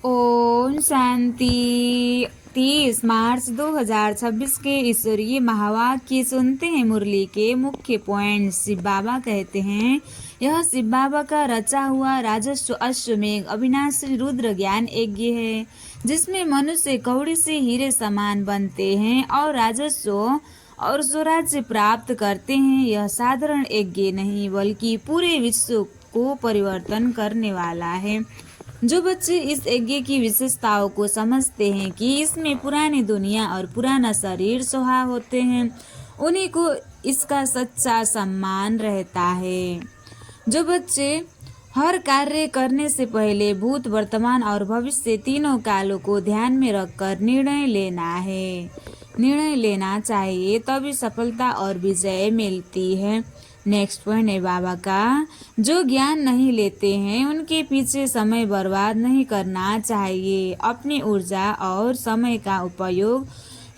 ओम शांति। 30 मार्च 2026 के ईश्वरीय महावाक्य सुनते हैं। मुरली के मुख्य पॉइंट। शिव बाबा कहते हैं, यह शिव बाबा का रचा हुआ राजस्व अश्वमेघ अविनाशी रुद्र ज्ञान यज्ञ है, जिसमें मनुष्य कौड़ी से हीरे समान बनते हैं और राजस्व और स्वराज्य प्राप्त करते हैं। यह साधारण यज्ञ नहीं बल्कि पूरे विश्व को परिवर्तन करने वाला है। जो बच्चे इस यज्ञ की विशेषताओं को समझते हैं कि इसमें पुरानी दुनिया और पुराना शरीर सुहा होते हैं, उन्हीं को इसका सच्चा सम्मान रहता है। जो बच्चे हर कार्य करने से पहले भूत, वर्तमान और भविष्य तीनों कालों को ध्यान में रखकर निर्णय लेना चाहिए, तभी सफलता और विजय मिलती है। नेक्स्ट पॉइंट है बाबा का, जो ज्ञान नहीं लेते हैं उनके पीछे समय बर्बाद नहीं करना चाहिए। अपनी ऊर्जा और समय का उपयोग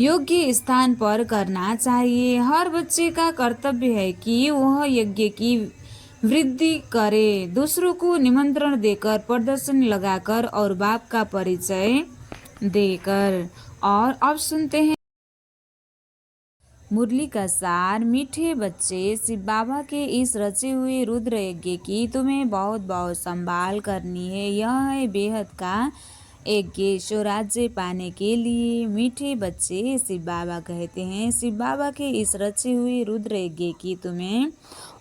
योग्य स्थान पर करना चाहिए। हर बच्चे का कर्तव्य है कि वह यज्ञ की वृद्धि करे, दूसरों को निमंत्रण देकर, प्रदर्शन लगाकर और बाप का परिचय देकर। और अब सुनते हैं मुरली का सार। मीठे बच्चे, शिव बाबा के इस रचे हुए रुद्र यज्ञ की तुम्हें बहुत बहुत संभाल करनी है। यह है बेहद का यज्ञ स्वराज्य पाने के लिए। मीठे बच्चे, शिव बाबा कहते हैं, शिव बाबा के इस रचे हुए रुद्र यज्ञ की तुम्हें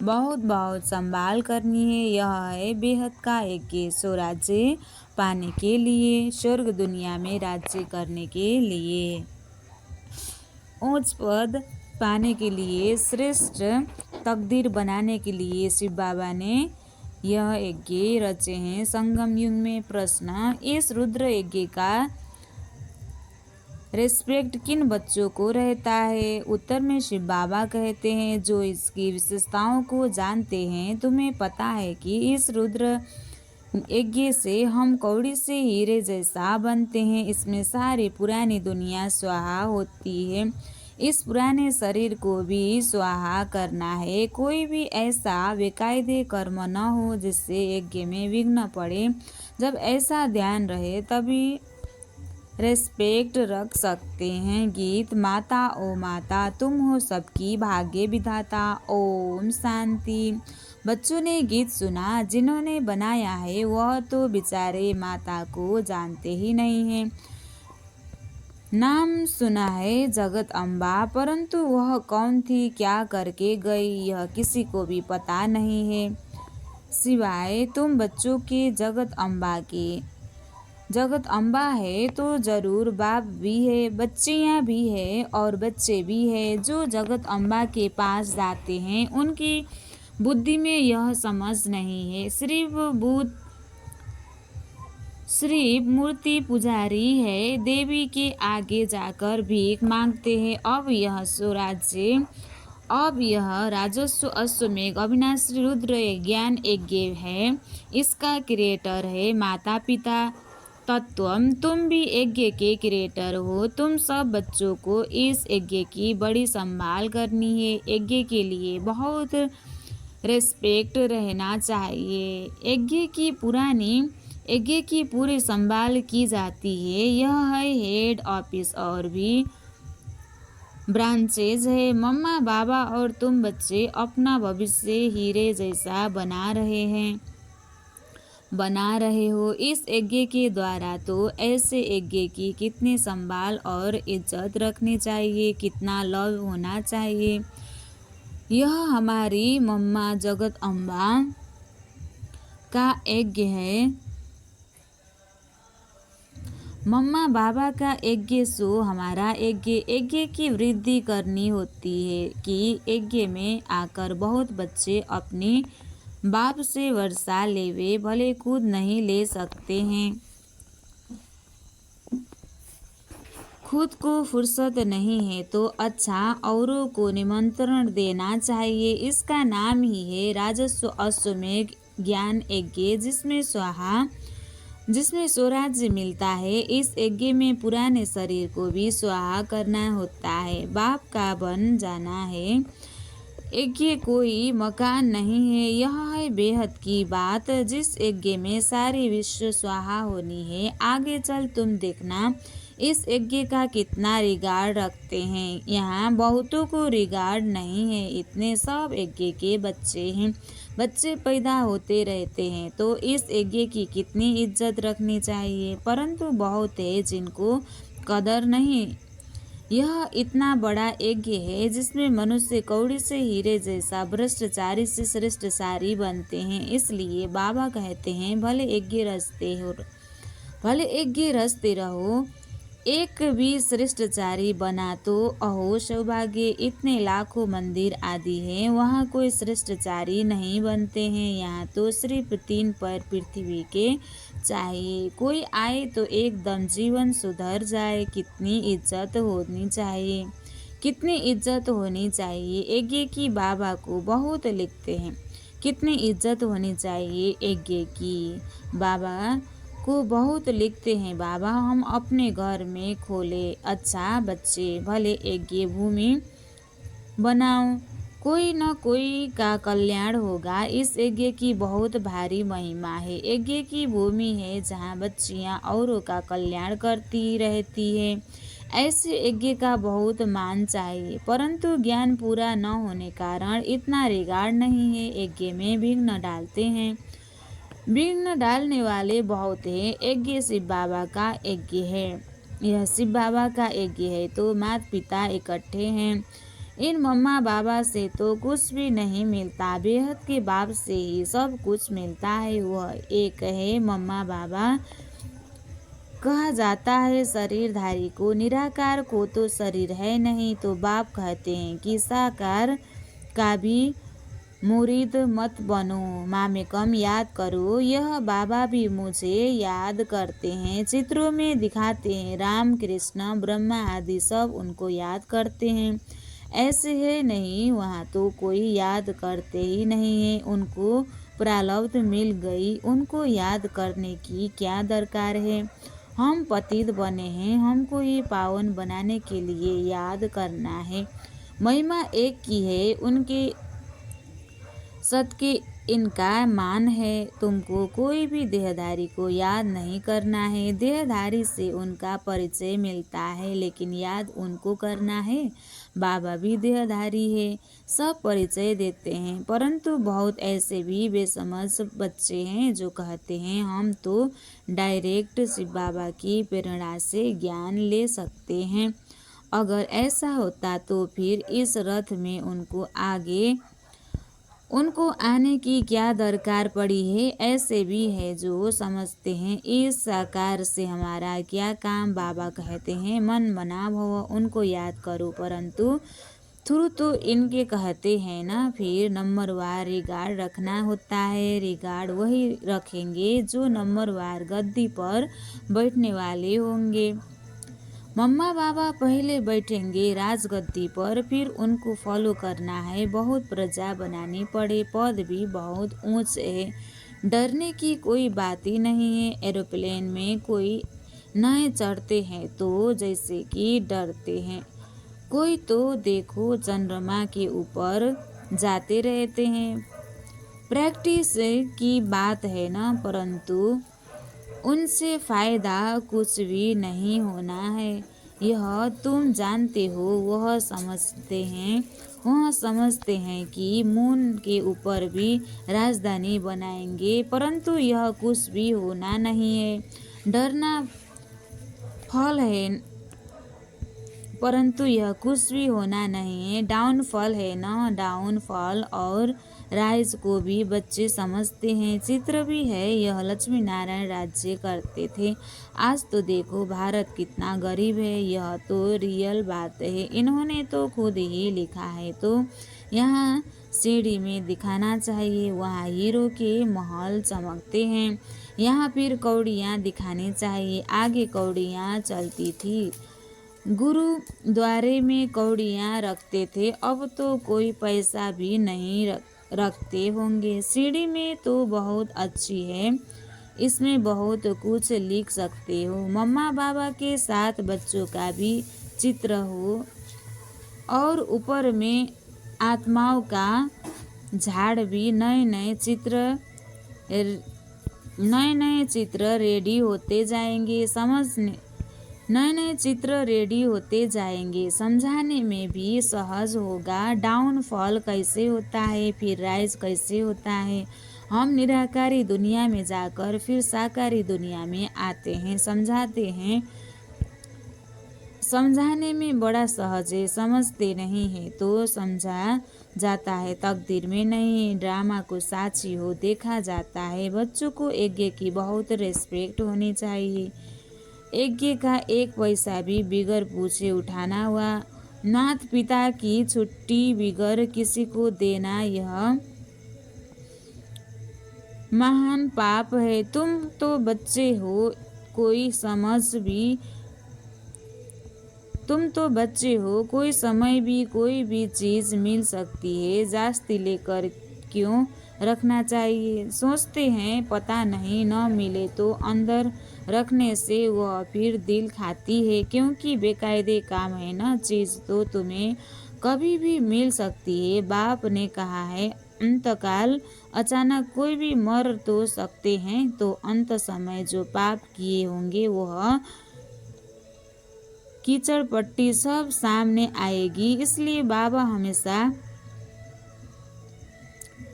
बहुत बहुत संभाल करनी है। यह है बेहद का यज्ञ स्वराज्य पाने के लिए, स्वर्ग दुनिया में राज्य करने के लिए, उच्च पद पाने के लिए, श्रेष्ठ तकदीर बनाने के लिए शिव बाबा ने यह यज्ञ रचे हैं। संगम युग में प्रश्न, इस रुद्र यज्ञ का रेस्पेक्ट किन बच्चों को रहता है? उत्तर में शिव बाबा कहते हैं, जो इसकी विशेषताओं को जानते हैं। तुम्हें पता है कि इस रुद्र यज्ञ से हम कौड़ी से हीरे जैसा बनते हैं। इसमें सारी पुरानी दुनिया स्वाहा होती है। इस पुराने शरीर को भी स्वाहा करना है। कोई भी ऐसा बेकायदे कर्म न हो जिससे यज्ञ में विघ्न पड़े। जब ऐसा ध्यान रहे तभी रेस्पेक्ट रख सकते हैं। गीत। माता ओ माता, तुम हो सबकी भाग्य विधाता। ओम शांति। बच्चों ने गीत सुना। जिन्होंने बनाया है वह तो बेचारे माता को जानते ही नहीं हैं। नाम सुना है जगत अम्बा, परंतु वह कौन थी, क्या करके गई, यह किसी को भी पता नहीं है सिवाय तुम बच्चों के। जगत अम्बा के। जगत अम्बा है तो जरूर बाप भी है, बच्चियाँ भी है और बच्चे भी है। जो जगत अम्बा के पास जाते हैं उनकी बुद्धि में यह समझ नहीं है। सिर्फ मूर्ति पुजारी है, देवी के आगे जाकर भीख मांगते हैं। अब यह राजस्व अश्वमेघ अविनाशी रुद्र ज्ञान यज्ञ है। इसका क्रिएटर है माता पिता तत्वम। तुम भी यज्ञ के क्रिएटर हो। तुम सब बच्चों को इस यज्ञ की बड़ी संभाल करनी है। यज्ञ के लिए बहुत रेस्पेक्ट रहना चाहिए। यज्ञ की पूरी संभाल की जाती है। यह है हेड ऑफिस और भी ब्रांचेज है। मम्मा बाबा और तुम बच्चे अपना भविष्य हीरे जैसा बना रहे हो। इस यज्ञ के द्वारा तो ऐसे यज्ञ की कितनी संभाल और इज्जत रखनी चाहिए, कितना लव होना चाहिए। यह हमारी मम्मा जगत अम्बा का यज्ञ है। मम्मा बाबा का यज्ञ सो हमारा यज्ञ की वृद्धि करनी होती है कि यज्ञ में आकर बहुत बच्चे अपने बाप से वर्षा लेवे, भले खुद नहीं ले सकते हैं। खुद को फुर्सत नहीं है तो अच्छा औरों को निमंत्रण देना चाहिए। इसका नाम ही है राजस्व अश्वमेघ ज्ञान यज्ञ, जिसमें स्वराज्य मिलता है। इस यज्ञ में पुराने शरीर को भी स्वाहा करना होता है। बाप का बन जाना है। यज्ञ कोई मकान नहीं है, यह है बेहद की बात। जिस यज्ञ में सारी विश्व स्वाहा होनी है, आगे चल तुम देखना इस यज्ञ का कितना रिगार्ड रखते हैं। यहाँ बहुतों को रिगार्ड नहीं है, इतने सब यज्ञ के बच्चे हैं, बच्चे पैदा होते रहते हैं, तो इस यज्ञ की कितनी इज्जत रखनी चाहिए। परंतु बहुत है जिनको कदर नहीं। यह इतना बड़ा यज्ञ है जिसमें मनुष्य कौड़ी से हीरे जैसा, भ्रष्टाचारी से श्रेष्ठशाली बनते हैं। इसलिए बाबा कहते हैं भले यज्ञ रचते रहो, एक भी श्रेष्ठचारी बना तो अहो सौभाग्य। इतने लाखों मंदिर आदि हैं, वहाँ कोई श्रेष्ठचारी नहीं बनते हैं। यहाँ तो सिर्फ 3 पैर पृथ्वी के चाहिए, कोई आए तो एकदम जीवन सुधर जाए। कितनी इज्जत होनी चाहिए, कितनी इज्जत होनी चाहिए। यज्ञ की बाबा को बहुत लिखते हैं, कितनी इज्जत होनी चाहिए यज्ञ की। बाबा को बहुत लिखते हैं, बाबा हम अपने घर में खोले अच्छा बच्चे, भले यज्ञ भूमि बनाओ, कोई न कोई का कल्याण होगा। इस यज्ञ की बहुत भारी महिमा है। यज्ञ की भूमि है जहाँ बच्चियाँ औरों का कल्याण करती रहती है। ऐसे यज्ञ का बहुत मान चाहिए, परंतु ज्ञान पूरा न होने कारण इतना रिगार्ड नहीं है। यज्ञ में विघ्न डालते हैं, विघ्न डालने वाले बहुत हैं। यज्ञ शिव बाबा का यज्ञ है, यह शिव बाबा का यज्ञ है, तो माता पिता इकट्ठे हैं। इन मम्मा बाबा से तो कुछ भी नहीं मिलता, बेहद के बाप से ही सब कुछ मिलता है। वह एक है मम्मा बाबा कहा जाता है शरीरधारी को, निराकार को तो शरीर है नहीं। तो बाप कहते हैं कि साकार का भी मुरीद मत बनो, माँ में कम याद करो। यह बाबा भी मुझे याद करते हैं, चित्रों में दिखाते हैं। राम कृष्ण ब्रह्मा आदि सब उनको याद करते हैं। ऐसे है नहीं, वहाँ तो कोई याद करते ही नहीं है। उनको प्रारब्ध मिल गई, उनको याद करने की क्या दरकार है। हम पतित बने हैं, हमको ये पावन बनाने के लिए याद करना है। महिमा एक की है, उनके सत्य इनका मान है। तुमको कोई भी देहधारी को याद नहीं करना है, देहधारी से उनका परिचय मिलता है, लेकिन याद उनको करना है। बाबा भी देहधारी है, सब परिचय देते हैं, परंतु बहुत ऐसे भी बेसमझ बच्चे हैं जो कहते हैं हम तो डायरेक्ट शिव बाबा की प्रेरणा से ज्ञान ले सकते हैं। अगर ऐसा होता तो फिर इस रथ में उनको आने की क्या दरकार पड़ी है। ऐसे भी है जो समझते हैं इस साकार से हमारा क्या काम। बाबा कहते हैं मन मना भव, उनको याद करो, परंतु थ्रू तो इनके कहते हैं ना। फिर नंबरवार रिगार्ड रखना होता है, रिगार्ड वही रखेंगे जो नंबरवार गद्दी पर बैठने वाले होंगे। मम्मा बाबा पहले बैठेंगे राजगद्दी पर, फिर उनको फॉलो करना है। बहुत प्रजा बनानी पड़े, पद भी बहुत ऊंच है, डरने की कोई बात ही नहीं है। एरोप्लेन में कोई नए चढ़ते हैं तो जैसे कि डरते हैं, कोई तो देखो चंद्रमा के ऊपर जाते रहते हैं। प्रैक्टिस की बात है ना, परंतु उनसे फायदा कुछ भी नहीं होना है। यह तुम जानते हो। वह समझते हैं कि मून के ऊपर भी राजधानी बनाएंगे, परंतु यह कुछ भी होना नहीं है। डरना फल है, परंतु यह कुछ भी होना नहीं है। डाउनफॉल है ना, डाउनफॉल और राइज को भी बच्चे समझते हैं। चित्र भी है, यह लक्ष्मी नारायण राज्य करते थे। आज तो देखो भारत कितना गरीब है, यह तो रियल बात है। इन्होंने तो खुद ही लिखा है, तो यहाँ सीढ़ी में दिखाना चाहिए। वहाँ हीरो के महल चमकते हैं, यहाँ फिर कौड़ियाँ दिखानी चाहिए। आगे कौड़ियाँ चलती थी, गुरुद्वारे में कौड़ियाँ रखते थे, अब तो कोई पैसा भी नहीं रखते होंगे। सीढ़ी में तो बहुत अच्छी है, इसमें बहुत कुछ लिख सकते हो। मम्मा बाबा के साथ बच्चों का भी चित्र हो और ऊपर में आत्माओं का झाड़ भी नए नए चित्र रेडी होते जाएंगे, नए नए चित्र रेडी होते जाएंगे, समझाने में भी सहज होगा। डाउनफॉल कैसे होता है, फिर राइज कैसे होता है। हम निराकारी दुनिया में जाकर फिर साकारी दुनिया में आते हैं, समझाते हैं। समझाने में बड़ा सहज है, समझते नहीं है तो समझा जाता है। तकदीर में नहीं, ड्रामा को साक्षी हो देखा जाता है। बच्चों को यज्ञ की बहुत रिस्पेक्ट होनी चाहिए। यज्ञ का एक पैसा भी बिगर पूछे उठाना हुआ, माता पिता की छुट्टी बिगर किसी को देना, यह महान पाप है। तुम तो बच्चे हो, कोई समय भी कोई भी चीज़ मिल सकती है, जास्ती लेकर क्यों रखना चाहिए। सोचते हैं पता नहीं न मिले तो अंदर रखने से वह फिर दिल खाती है, क्योंकि बेकायदे काम है ना, चीज़ तो तुम्हें कभी भी मिल सकती है। बाप ने कहा है अंतकाल, अचानक कोई भी मर तो सकते हैं, तो अंत समय जो पाप किए होंगे वह कीचड़ पट्टी सब सामने आएगी। इसलिए बाबा हमेशा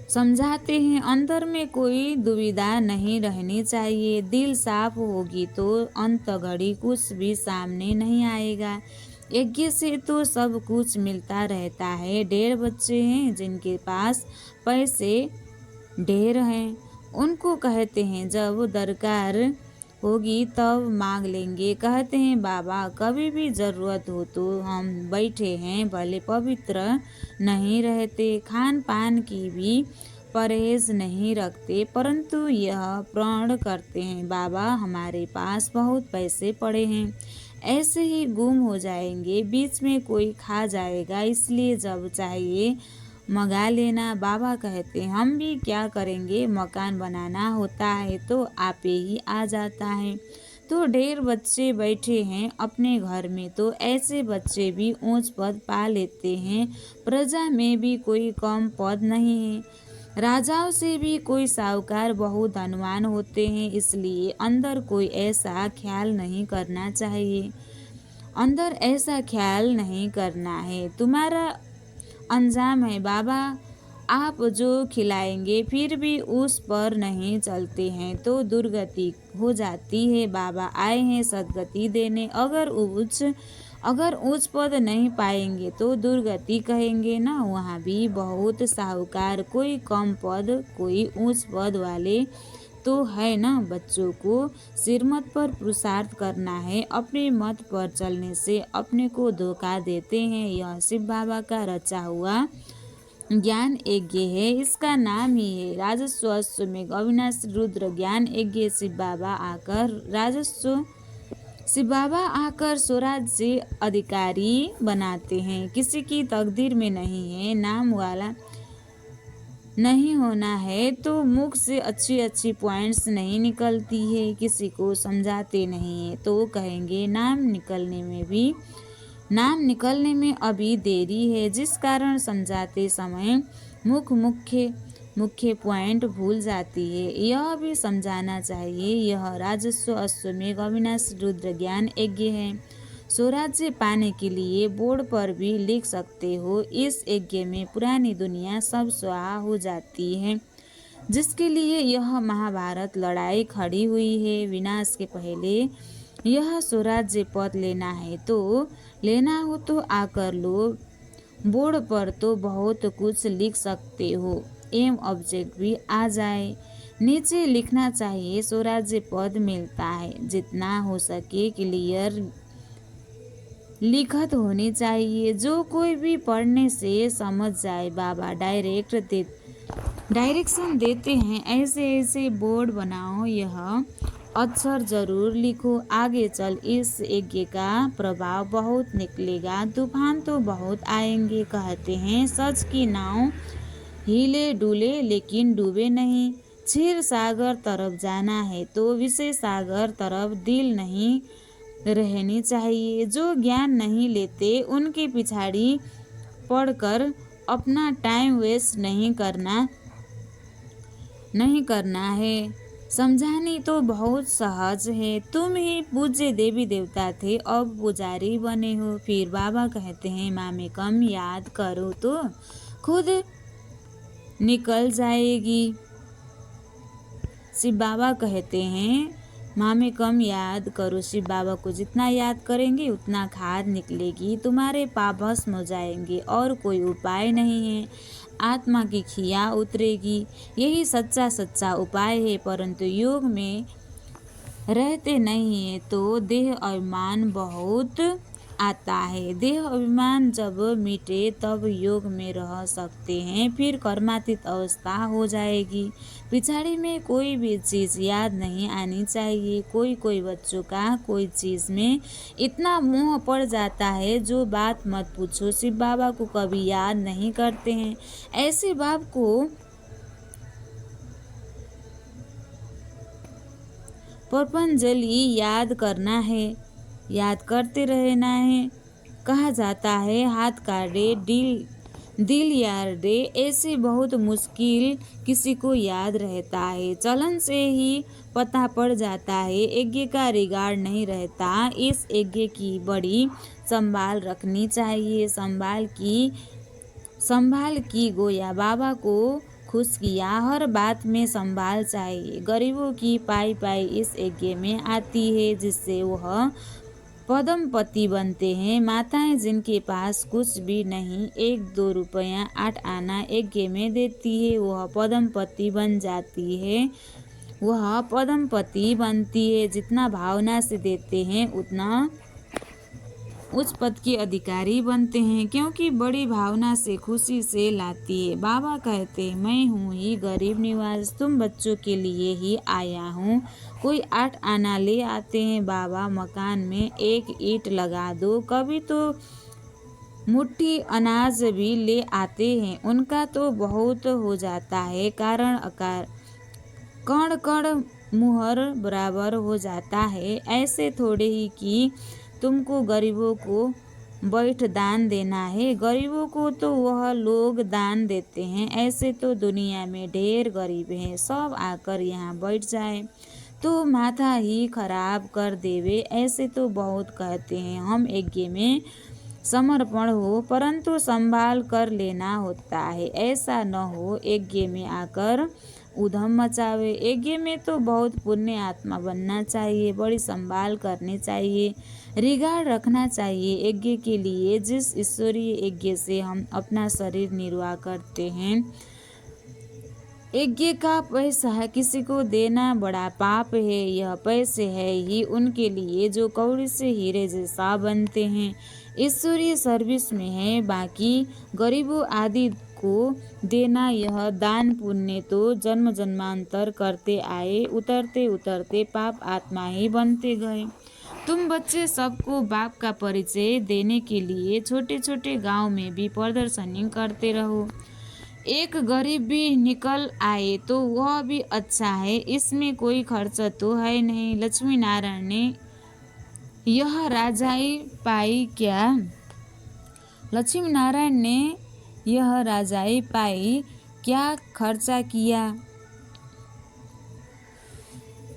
समझाते हैं अंदर में कोई दुविधा नहीं रहनी चाहिए। दिल साफ होगी तो अंत घड़ी कुछ भी सामने नहीं आएगा। यज्ञ से तो सब कुछ मिलता रहता है। ढेर बच्चे हैं जिनके पास पैसे ढेर हैं, उनको कहते हैं जब दरकार होगी तब मांग लेंगे। कहते हैं बाबा कभी भी ज़रूरत हो तो हम बैठे हैं, भले पवित्र नहीं रहते, खान पान की भी परहेज नहीं रखते, परंतु यह प्रण करते हैं बाबा हमारे पास बहुत पैसे पड़े हैं, ऐसे ही गुम हो जाएंगे, बीच में कोई खा जाएगा, इसलिए जब चाहिए मंगा लेना। बाबा कहते हम भी क्या करेंगे, मकान बनाना होता है तो आपे ही आ जाता है। तो ढेर बच्चे बैठे हैं अपने घर में, तो ऐसे बच्चे भी ऊंच पद पा लेते हैं। प्रजा में भी कोई कम पद नहीं है, राजाओं से भी कोई साहूकार बहुत धनवान होते हैं। इसलिए अंदर कोई ऐसा ख्याल नहीं करना चाहिए, अंदर ऐसा ख्याल नहीं करना है। तुम्हारा अंजाम है बाबा, आप जो खिलाएंगे फिर भी उस पर नहीं चलते हैं तो दुर्गति हो जाती है। बाबा आए हैं सद्गति देने, अगर उच्च पद नहीं पाएंगे तो दुर्गति कहेंगे ना। वहाँ भी बहुत साहूकार, कोई कम पद कोई ऊंच पद वाले तो है ना। बच्चों को सिरमत पर पुरुषार्थ करना है, अपने मत पर चलने से अपने को धोखा देते हैं। यह शिव बाबा का रचा हुआ ज्ञान यज्ञ है, इसका नाम ही है राजस्व अश्वमेघ अविनाशी रुद्र ज्ञान यज्ञ। शिव बाबा आकर स्वराज से अधिकारी बनाते हैं। किसी की तकदीर में नहीं है, नाम वाला नहीं होना है तो मुख से अच्छी अच्छी पॉइंट्स नहीं निकलती है। किसी को समझाते नहीं है तो कहेंगे नाम निकलने में अभी देरी है, जिस कारण समझाते समय मुख्य पॉइंट भूल जाती है। यह भी समझाना चाहिए, यह राजस्व अश्वमेघ अविनाशी रुद्र ज्ञान यज्ञ है। स्वराज्य पाने के लिए बोर्ड पर भी लिख सकते हो, इस यज्ञ में पुरानी दुनिया सब स्वाहा हो जाती है, जिसके लिए यह महाभारत लड़ाई खड़ी हुई है। विनाश के पहले यह स्वराज्य पद लेना हो तो आकर लो। बोर्ड पर तो बहुत कुछ लिख सकते हो, एम ऑब्जेक्ट भी आ जाए। नीचे लिखना चाहिए स्वराज्य पद मिलता है, जितना हो सके क्लियर लिखत होनी चाहिए, जो कोई भी पढ़ने से समझ जाए। बाबा डायरेक्शन देते हैं, ऐसे बोर्ड बनाओ, यह अक्षर जरूर लिखो, आगे चल इस यज्ञ का प्रभाव बहुत निकलेगा, तूफान तो बहुत आएंगे। कहते हैं सच की नाव हिले डुले लेकिन डूबे नहीं। क्षीर सागर तरफ जाना है तो विषय सागर तरफ दिल नहीं रहनी चाहिए। जो ज्ञान नहीं लेते उनके पिछाड़ी पढ़कर अपना टाइम वेस्ट नहीं करना है। समझानी तो बहुत सहज है। तुम ही पूज्य देवी देवता थे, अब पुजारी बने हो। फिर बाबा कहते हैं माँ कम याद करो तो खुद निकल जाएगी। शिव बाबा कहते हैं माँ में कम याद करो। शिव बाबा को जितना याद करेंगे उतना खाद निकलेगी, तुम्हारे पाप भस्म हो जाएंगे और कोई उपाय नहीं है। आत्मा की खिया उतरेगी, यही सच्चा उपाय है। परंतु योग में रहते नहीं है तो देह अभिमान बहुत आता है। देह अभिमान जब मिटे तब योग में रह सकते हैं, फिर कर्मातीत अवस्था हो जाएगी। पिछाड़ी में कोई भी चीज़ याद नहीं आनी चाहिए। कोई बच्चों का कोई चीज़ में इतना मोह पड़ जाता है जो बात मत पूछो। शिव बाबा को कभी याद नहीं करते हैं। ऐसे बाप को पतंजलि याद करना है, याद करते रहना है। कहा जाता है हाथ काटे दिल यार दे, ऐसे बहुत मुश्किल किसी को याद रहता है। चलन से ही पता पड़ जाता है, यज्ञ का रिगार्ड नहीं रहता। इस यज्ञ की बड़ी संभाल रखनी चाहिए। संभाल की गोया बाबा को खुश किया। हर बात में संभाल चाहिए। गरीबों की पाई इस यज्ञ में आती है, जिससे वह पद्मपति बनते हैं। माताएं जिनके पास कुछ भी नहीं, 1-2 रुपया 8 आना यज्ञ में देती है, वह पद्मपति बन जाती है। वह पद्मपति बनती है। जितना भावना से देते हैं उतना उच्च पद के अधिकारी बनते हैं, क्योंकि बड़ी भावना से खुशी से लाती है। बाबा कहते हैं मैं हूँ ही गरीब निवास, तुम बच्चों के लिए ही आया हूँ। कोई 8 आना ले आते हैं, बाबा मकान में 1 ईंट लगा दो। कभी तो मुट्ठी अनाज भी ले आते हैं, उनका तो बहुत हो जाता है। कारण कण कण मुहर बराबर हो जाता है। ऐसे थोड़े ही कि तुमको गरीबों को बैठ दान देना है। गरीबों को तो वह लोग दान देते हैं। ऐसे तो दुनिया में ढेर गरीब हैं, सब आकर यहाँ बैठ जाए तो माथा ही खराब कर देवे। ऐसे तो बहुत कहते हैं हम यज्ञ में समर्पण हो, परंतु संभाल कर लेना होता है। ऐसा न हो यज्ञ में आकर उधम मचावे। यज्ञ में तो बहुत पुण्य आत्मा बनना चाहिए, बड़ी संभाल करनी चाहिए, रिगार्ड रखना चाहिए। यज्ञ के लिए जिस ईश्वरीय यज्ञ से हम अपना शरीर निर्वाह करते हैं, यज्ञ का पैसा किसी को देना बड़ा पाप है। यह पैसे है ही उनके लिए जो कौड़ी से हीरे जैसा बनते हैं, ईश्वरीय सर्विस में है। बाकी गरीबों आदि को देना यह दान पुण्य तो जन्म जन्मांतर करते आए, उतरते उतरते पाप आत्मा ही बनते गए। तुम बच्चे सबको बाप का परिचय देने के लिए छोटे छोटे गांव में भी प्रदर्शनी करते रहो। एक गरीब भी निकल आए तो वह भी अच्छा है, इसमें कोई खर्च तो है नहीं। लक्ष्मी नारायण ने यह राजाई पाई क्या? लक्ष्मी नारायण ने यह राजाई पाई क्या खर्चा किया?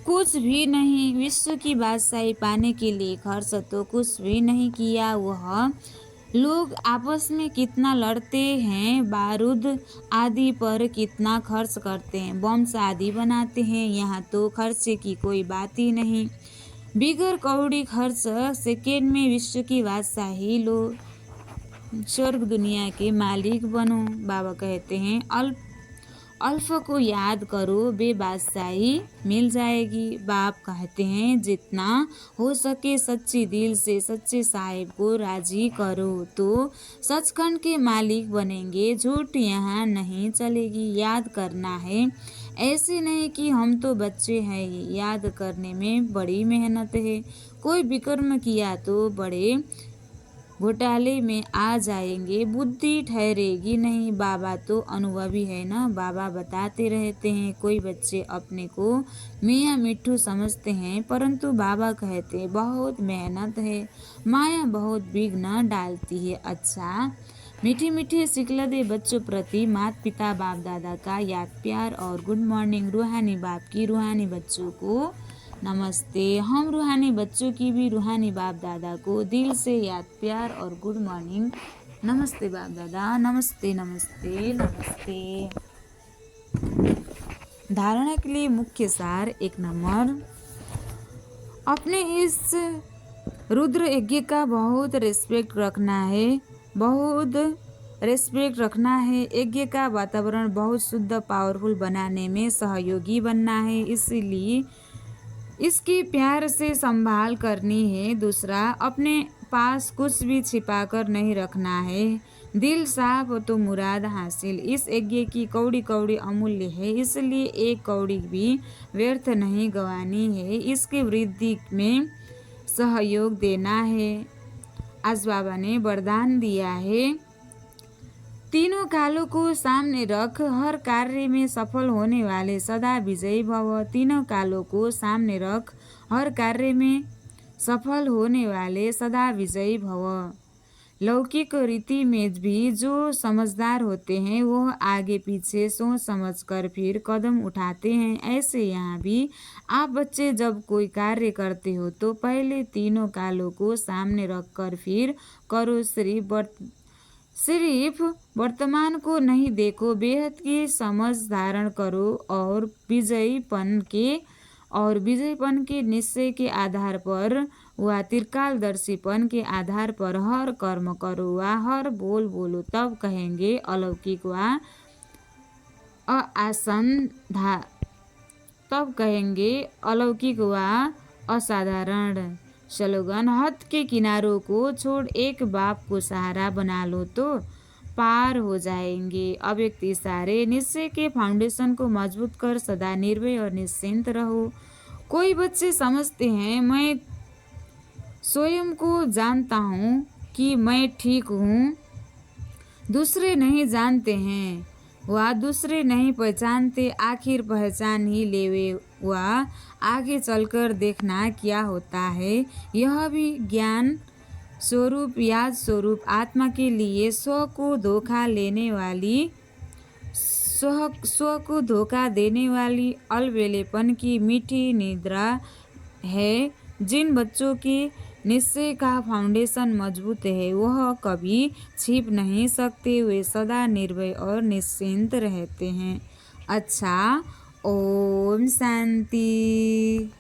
कुछ भी नहीं। विश्व की बादशाही पाने के लिए खर्च तो कुछ भी नहीं किया। वह लोग आपस में कितना लड़ते हैं, बारूद आदि पर कितना खर्च करते हैं, बम्स आदि बनाते हैं। यहाँ तो खर्चे की कोई बात ही नहीं। बिगर कौड़ी खर्च सेकेंड में विश्व की बादशाही लो, स्वर्ग दुनिया के मालिक बनो। बाबा कहते हैं अल्फ को याद करो, बेबादशाही मिल जाएगी। बाप कहते हैं जितना हो सके सच्ची दिल से सच्चे साहिब को राजी करो तो सचखंड के मालिक बनेंगे। झूठ यहाँ नहीं चलेगी। याद करना है, ऐसे नहीं कि हम तो बच्चे हैं। याद करने में बड़ी मेहनत है। कोई विकर्म किया तो बड़े घोटाले में आ जाएंगे, बुद्धि ठहरेगी नहीं। बाबा तो अनुभवी है ना, बाबा बताते रहते हैं। कोई बच्चे अपने को मियाँ मिट्ठू समझते हैं, परंतु बाबा कहते हैं बहुत मेहनत है, माया बहुत विघ्न डालती है। अच्छा मीठी मीठी सिकलदे बच्चों प्रति माता पिता बाप दादा का याद प्यार और गुड मॉर्निंग। रूहानी बाप की रूहानी बच्चों को नमस्ते। हम रूहानी बच्चों की भी रूहानी बाप दादा को दिल से याद प्यार और गुड मॉर्निंग। नमस्ते बाप दादा, नमस्ते नमस्ते नमस्ते। धारणा के लिए मुख्य सार 1 नंबर, अपने इस रुद्र यज्ञ का बहुत रिस्पेक्ट रखना है। यज्ञ का वातावरण बहुत शुद्ध पावरफुल बनाने में सहयोगी बनना है, इसलिए इसकी प्यार से संभाल करनी है। दूसरा, अपने पास कुछ भी छिपा कर नहीं रखना है। दिल साफ हो तो मुराद हासिल। इस यज्ञ की कौड़ी कौड़ी अमूल्य है, इसलिए एक कौड़ी भी व्यर्थ नहीं गंवानी है। इसकी वृद्धि में सहयोग देना है। आज बाबा ने वरदान दिया है, तीनों कालों को सामने रख हर कार्य में सफल होने वाले सदा विजयी भव। तीनों कालों को सामने रख हर कार्य में सफल होने वाले सदा विजयी भव। लौकिक रीति में भी जो समझदार होते हैं वह आगे पीछे सोच समझ कर फिर कदम उठाते हैं, ऐसे यहाँ भी आप बच्चे जब कोई कार्य करते हो तो पहले तीनों कालों को सामने रख कर फिर करो। सिर्फ वर्तमान को नहीं देखो, बेहद की समझ धारण करो और विजयीपन के निश्चय के आधार पर व त्रिकालदर्शीपन के आधार पर हर कर्म करो व हर बोल बोलो, तब कहेंगे अलौकिक व असाधारण। स्लोगन, हद के किनारों को छोड़ एक बाप को सहारा बना लो तो पार हो जाएंगे। अव्यक्त इशारे, निश्चय के फाउंडेशन को मजबूत कर सदा निर्भय और निश्चिंत रहो। कोई बच्चे समझते हैं मैं स्वयं को जानता हूँ कि मैं ठीक हूँ, दूसरे नहीं जानते हैं व दूसरे नहीं पहचानते, आखिर पहचान ही लेवे व आगे चलकर देखना क्या होता है। यह भी ज्ञान स्वरूप याद स्वरूप आत्मा के लिए स्व को धोखा देने वाली अलबेलेपन की मीठी निद्रा है। जिन बच्चों के निश्चय का फाउंडेशन मजबूत है वह कभी छिप नहीं सकते, वे सदा निर्भय और निश्चिंत रहते हैं। अच्छा, ओम शांति।